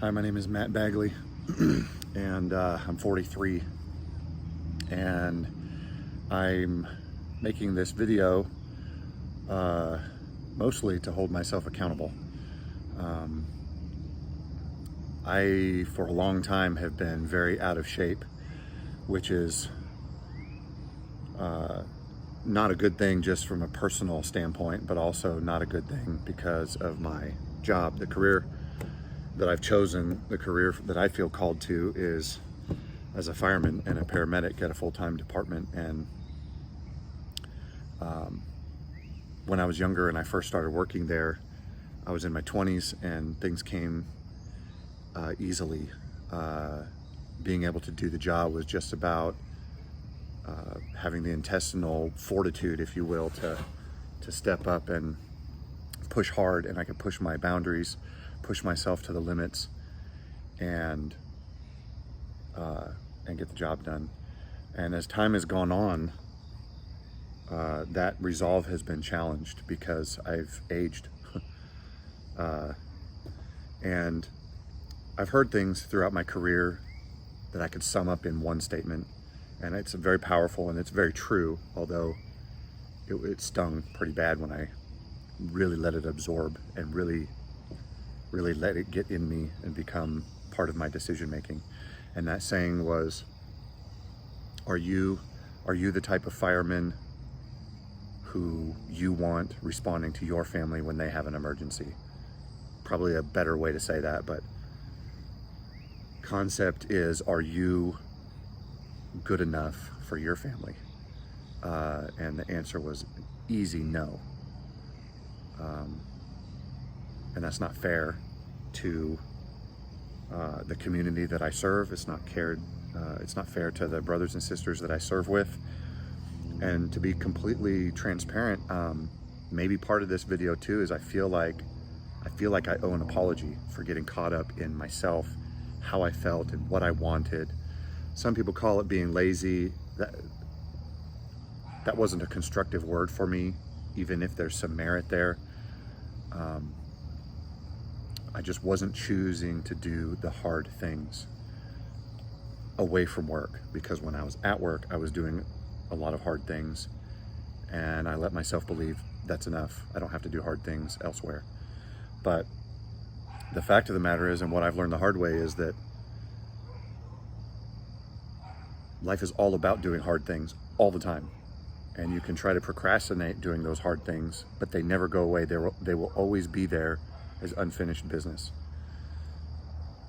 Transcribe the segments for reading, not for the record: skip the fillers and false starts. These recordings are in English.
Hi, my name is Matt Bagley, and I'm 43, and I'm making this video mostly to hold myself accountable. Um, I, for a long time, have been very out of shape, which is not a good thing just from a personal standpoint, but also not a good thing because of my job, the career that I've chosen. The career that I feel called to is as a fireman and a paramedic at a full-time department. And when I was younger and I first started working there, I was in my 20s and things came easily. Being able to do the job was just about having the intestinal fortitude, if you will, to step up and push hard, and I could push my boundaries, push myself to the limits, and get the job done. And as time has gone on, that resolve has been challenged because I've aged. And I've heard things throughout my career that I could sum up in one statement, and it's very powerful and it's very true, although it stung pretty bad when I really let it absorb and really let it get in me and become part of my decision making. And that saying was, are you the type of fireman who you want responding to your family when they have an emergency? Probably a better way to say that, but concept is, are you good enough for your family? And the answer was easy no. And that's not fair to the community that I serve. It's not fair to the brothers and sisters that I serve with. And to be completely transparent, maybe part of this video too is I feel like I owe an apology for getting caught up in myself, how I felt and what I wanted. Some people call it being lazy. That wasn't a constructive word for me, even if there's some merit there. I just wasn't choosing to do the hard things away from work, because when I was at work, I was doing a lot of hard things, and I let myself believe that's enough. I don't have to do hard things elsewhere. But the fact of the matter is, and what I've learned the hard way, is that life is all about doing hard things all the time. And you can try to procrastinate doing those hard things, but they never go away. They will always be there as unfinished business.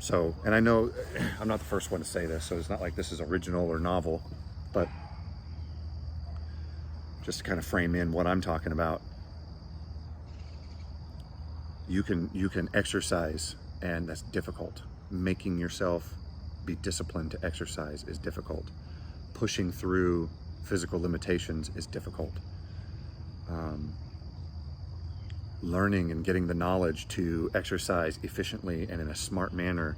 So, and I know I'm not the first one to say this, so it's not like this is original or novel, but just to kind of frame in what I'm talking about, you can exercise, and that's difficult. Making yourself be disciplined to exercise is difficult. Pushing through physical limitations is difficult. Learning and getting the knowledge to exercise efficiently and in a smart manner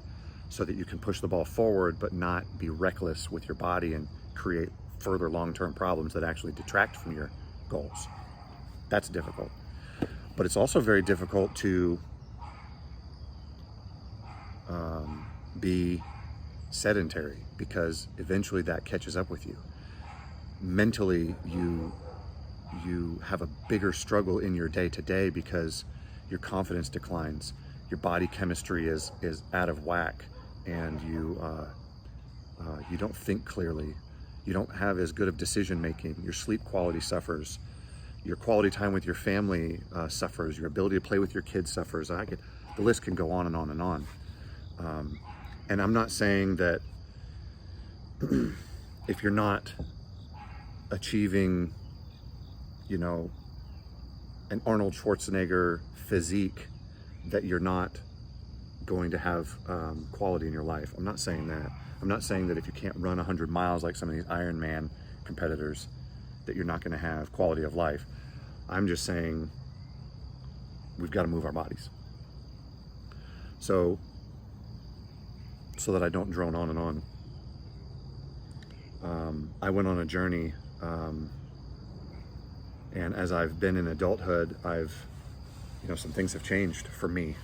so that you can push the ball forward but not be reckless with your body and create further long-term problems that actually detract from your goals. That's difficult. But it's also very difficult to be sedentary, because eventually that catches up with you. Mentally, you have a bigger struggle in your day-to-day because your confidence declines, your body chemistry is out of whack, and you don't think clearly. You don't have as good of decision making. Your sleep quality suffers. Your quality time with your family suffers. Your ability to play with your kids suffers. The list can go on and on and on. And I'm not saying that if you're not achieving, an Arnold Schwarzenegger physique, that you're not going to have quality in your life. I'm not saying that. I'm not saying that if you can't run 100 miles like some of these Ironman competitors, that you're not going to have quality of life. I'm just saying we've got to move our bodies. So that I don't drone on and on. I went on a journey, and as I've been in adulthood, some things have changed for me.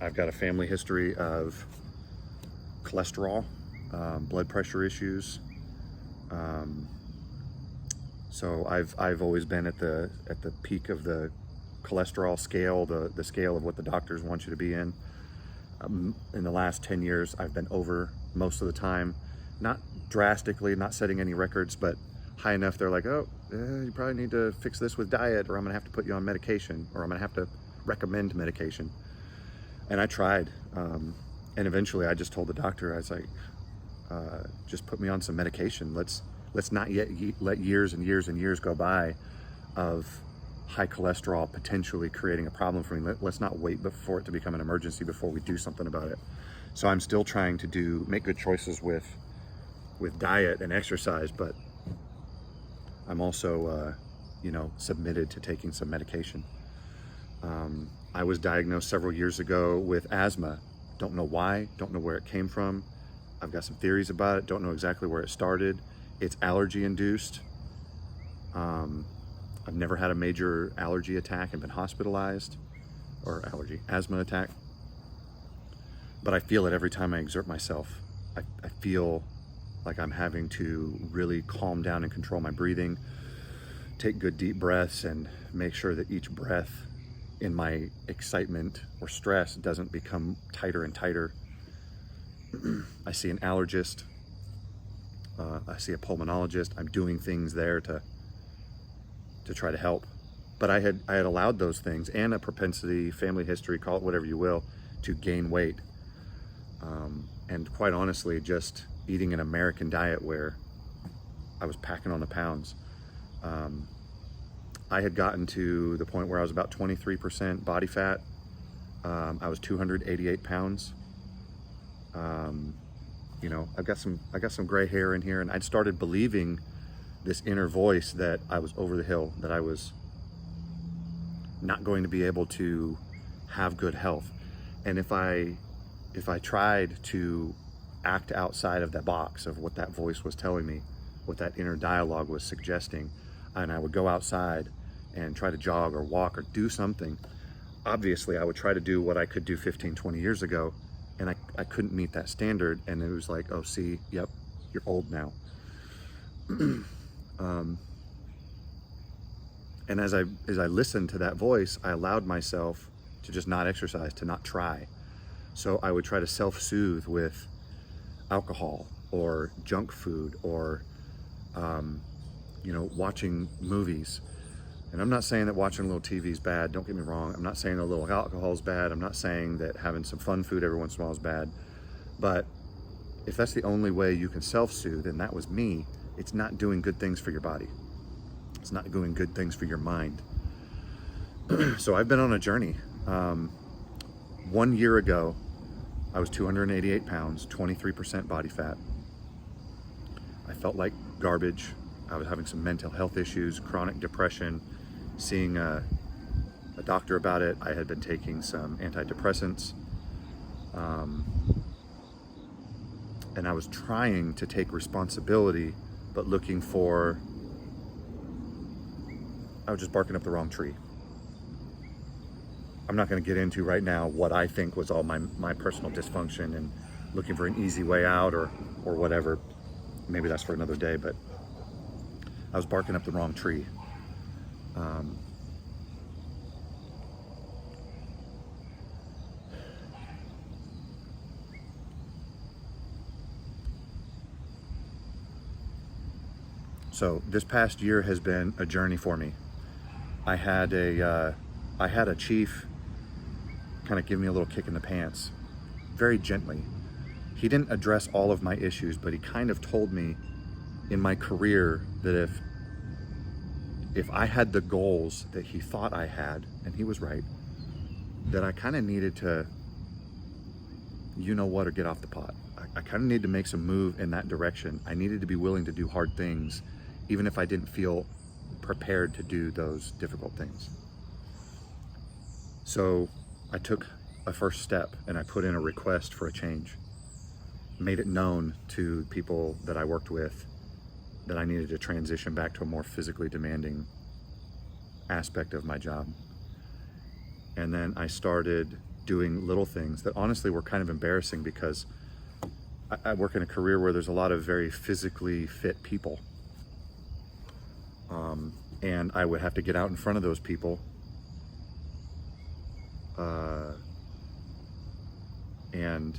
I've got a family history of cholesterol, blood pressure issues. So I've always been at the peak of the cholesterol scale, the scale of what the doctors want you to be in. In the last 10 years, I've been over most of the time, not drastically, not setting any records, but high enough they're like, oh, you probably need to fix this with diet, or I'm gonna have to put you on medication, or I'm gonna have to recommend medication. And I tried, and eventually I just told the doctor, I was like, just put me on some medication. Let's not yet let years and years and years go by of high cholesterol potentially creating a problem for me. Let's not wait for it to become an emergency before we do something about it. So I'm still trying to make good choices with diet and exercise, but I'm also, submitted to taking some medication. I was diagnosed several years ago with asthma. Don't know why, don't know where it came from. I've got some theories about it, don't know exactly where it started. It's allergy induced. I've never had a major allergy attack and been hospitalized, or asthma attack. But I feel it every time I exert myself. I feel like I'm having to really calm down and control my breathing, take good deep breaths, and make sure that each breath in my excitement or stress doesn't become tighter and tighter. I see an allergist, I see a pulmonologist. I'm doing things there to try to help. But I had allowed those things and a propensity, family history, call it whatever you will, to gain weight. And quite honestly, just eating an American diet where I was packing on the pounds. I had gotten to the point where I was about 23% body fat. I was 288 pounds. I've got some gray hair in here, and I'd started believing this inner voice that I was over the hill, that I was not going to be able to have good health. And if I tried to act outside of that box of what that voice was telling me, what that inner dialogue was suggesting, and I would go outside and try to jog or walk or do something, obviously I would try to do what I could do 15, 20 years ago, and I couldn't meet that standard. And it was like, oh, see, yep, you're old now. And as I listened to that voice, I allowed myself to just not exercise, to not try. So I would try to self-soothe with alcohol or junk food or, watching movies. And I'm not saying that watching a little TV is bad. Don't get me wrong. I'm not saying a little alcohol is bad. I'm not saying that having some fun food every once in a while is bad. But if that's the only way you can self-soothe, and that was me, it's not doing good things for your body. It's not doing good things for your mind. So I've been on a journey. 1 year ago, I was 288 pounds, 23% body fat. I felt like garbage. I was having some mental health issues, chronic depression, seeing a doctor about it. I had been taking some antidepressants. And I was trying to take responsibility, but I was just barking up the wrong tree. I'm not going to get into right now what I think was all my personal dysfunction and looking for an easy way out or whatever. Maybe that's for another day, but I was barking up the wrong tree. So this past year has been a journey for me. I had a chief kind of give me a little kick in the pants, very gently. He didn't address all of my issues, but he kind of told me in my career that if I had the goals that he thought I had, and he was right, that I kind of needed to, or get off the pot. I kind of needed to make some move in that direction. I needed to be willing to do hard things, even if I didn't feel prepared to do those difficult things. So I took a first step and I put in a request for a change. Made it known to people that I worked with that I needed to transition back to a more physically demanding aspect of my job. And then I started doing little things that honestly were kind of embarrassing, because I work in a career where there's a lot of very physically fit people. And I would have to get out in front of those people. And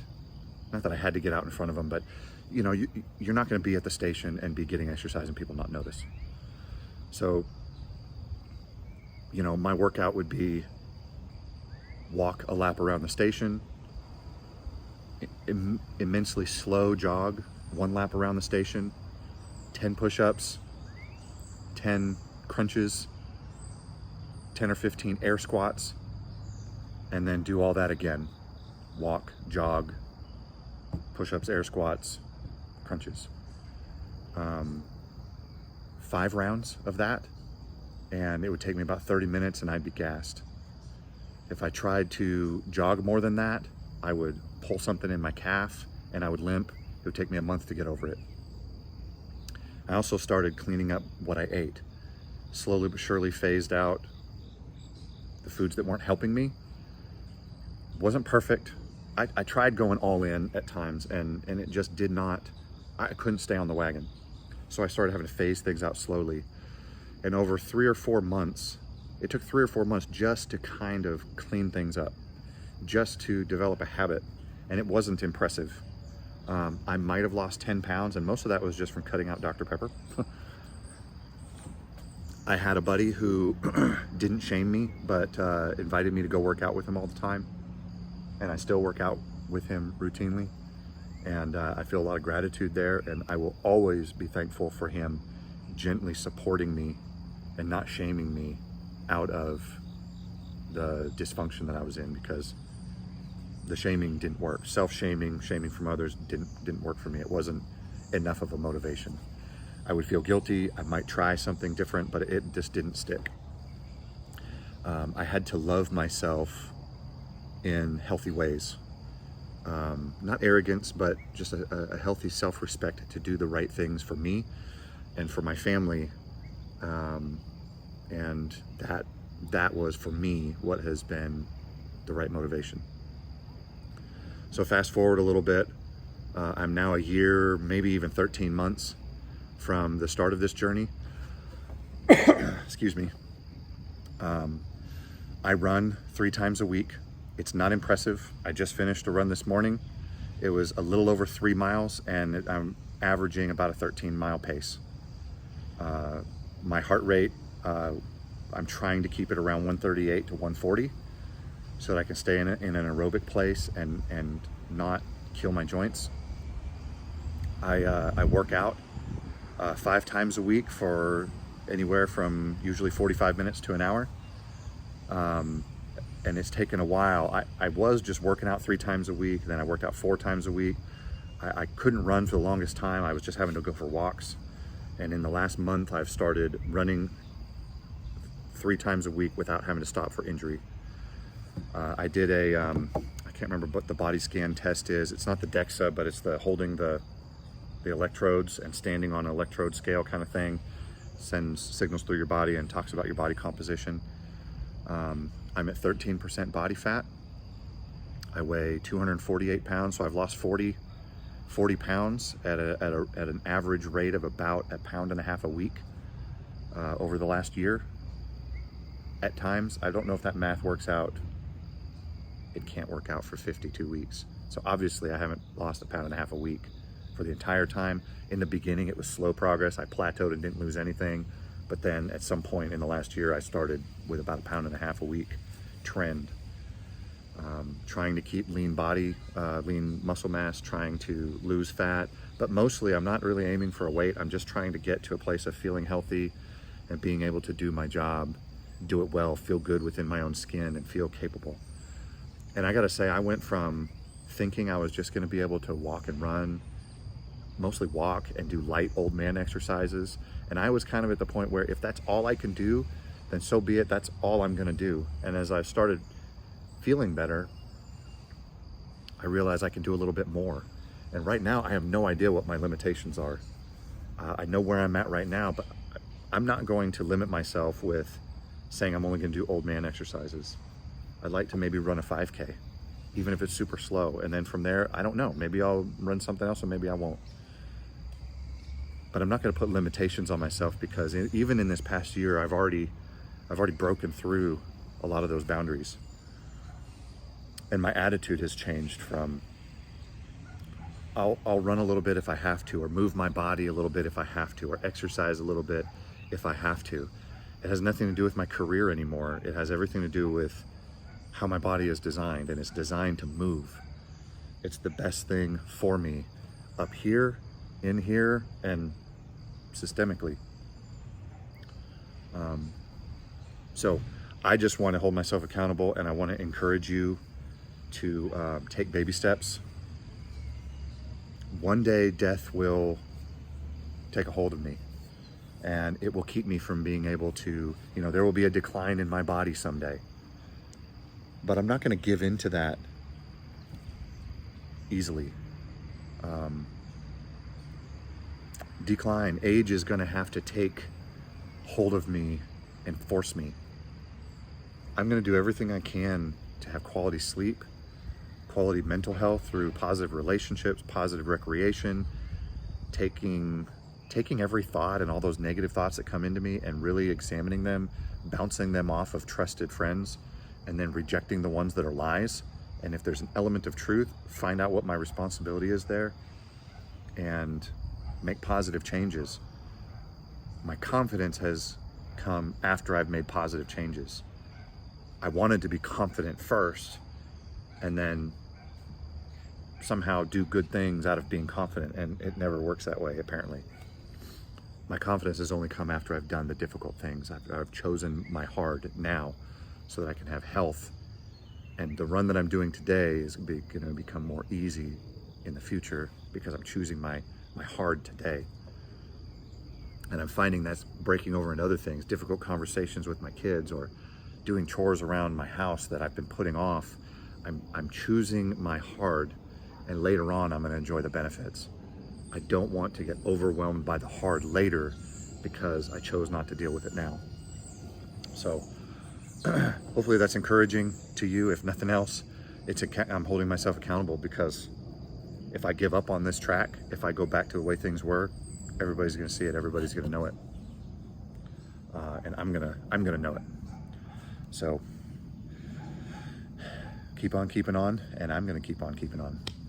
not that I had to get out in front of them, but you know, you're not going to be at the station and be getting exercise and people not notice. So, you know, my workout would be walk a lap around the station, immensely slow jog 1 lap around the station, 10 push-ups, 10 crunches, 10 or 15 air squats, and then do all that again. Walk, jog, push-ups, air squats, crunches. 5 rounds of that, and it would take me about 30 minutes and I'd be gassed. If I tried to jog more than that, I would pull something in my calf and I would limp. It would take me a month to get over it. I also started cleaning up what I ate. Slowly but surely phased out the foods that weren't helping me. Wasn't perfect. I tried going all in at times, and it just did not, I couldn't stay on the wagon. So I started having to phase things out slowly. And over 3 or 4 months, it took 3 or 4 months just to kind of clean things up, just to develop a habit. And it wasn't impressive. I might have lost 10 pounds, and most of that was just from cutting out Dr. Pepper. I had a buddy who didn't shame me, but invited me to go work out with him all the time. And I still work out with him routinely. And I feel a lot of gratitude there, and I will always be thankful for him gently supporting me and not shaming me out of the dysfunction that I was in, because the shaming didn't work. Self-shaming, shaming from others didn't work for me. It wasn't enough of a motivation. I would feel guilty. I might try something different, but it just didn't stick. I had to love myself in healthy ways. Not arrogance, but just a healthy self-respect to do the right things for me and for my family. And that was, for me, what has been the right motivation. So fast forward a little bit, I'm now a year, maybe even 13 months from the start of this journey. Excuse me. I run 3 times a week. It's not impressive. I just finished a run this morning. It was a little over 3 miles, and I'm averaging about a 13-mile pace. My heart rate, I'm trying to keep it around 138 to 140 so that I can stay in an aerobic place and not kill my joints. I work out 5 times a week for anywhere from usually 45 minutes to an hour. And it's taken a while. I was just working out 3 times a week, then I worked out 4 times a week. I couldn't run for the longest time. I was just having to go for walks. And in the last month, I've started running 3 times a week without having to stop for injury. I did I can't remember what the body scan test is. It's not the DEXA, but it's the holding the electrodes and standing on an electrode scale kind of thing. Sends signals through your body and talks about your body composition. I'm at 13% body fat. I weigh 248 pounds, so I've lost 40 pounds at an average rate of about 1.5 pounds a week over the last year. At times, I don't know if that math works out. It can't work out for 52 weeks. So obviously I haven't lost 1.5 pounds a week for the entire time. In the beginning, it was slow progress. I plateaued and didn't lose anything. But then at some point in the last year, I started with about 1.5 pounds a week trend. Trying to keep lean body, lean muscle mass, trying to lose fat. But mostly I'm not really aiming for a weight. I'm just trying to get to a place of feeling healthy and being able to do my job, do it well, feel good within my own skin, and feel capable. And I gotta say, I went from thinking I was just gonna be able to walk and run, mostly walk and do light old man exercises. And I was kind of at the point where if that's all I can do, then so be it, that's all I'm gonna do. And as I started feeling better, I realized I can do a little bit more. And right now, I have no idea what my limitations are. I know where I'm at right now, but I'm not going to limit myself with saying I'm only gonna do old man exercises. I'd like to maybe run a 5K. even if it's super slow. And then from there, I don't know, maybe I'll run something else or maybe I won't. But I'm not going to put limitations on myself, because even in this past year, I've already broken through a lot of those boundaries. And my attitude has changed from, I'll run a little bit if I have to, or move my body a little bit if I have to, or exercise a little bit if I have to. It has nothing to do with my career anymore. It has everything to do with how my body is designed, and it's designed to move. It's the best thing for me up here, in here, and systemically. So I just want to hold myself accountable, and I want to encourage you to take baby steps. One day death will take a hold of me, and it will keep me from being able to, there will be a decline in my body someday. But I'm not going to give in to that easily. Decline, age is going to have to take hold of me and force me. I'm going to do everything I can to have quality sleep, quality mental health through positive relationships, positive recreation, taking every thought and all those negative thoughts that come into me and really examining them, bouncing them off of trusted friends, and then rejecting the ones that are lies. And if there's an element of truth, find out what my responsibility is there and make positive changes. My confidence has come after I've made positive changes. I wanted to be confident first and then somehow do good things out of being confident, and it never works that way, apparently. My confidence has only come after I've done the difficult things. I've chosen my hard now so that I can have health, and the run that I'm doing today is going to become more easy in the future because I'm choosing my hard today. And I'm finding that's breaking over into other things, difficult conversations with my kids, or doing chores around my house that I've been putting off. I'm choosing my hard, and later on I'm going to enjoy the benefits. I don't want to get overwhelmed by the hard later because I chose not to deal with it now. So hopefully that's encouraging to you. If nothing else, I'm holding myself accountable, because if I give up on this track, if I go back to the way things were, everybody's going to see it. Everybody's going to know it, and I'm gonna know it. So keep on keeping on, and I'm going to keep on keeping on.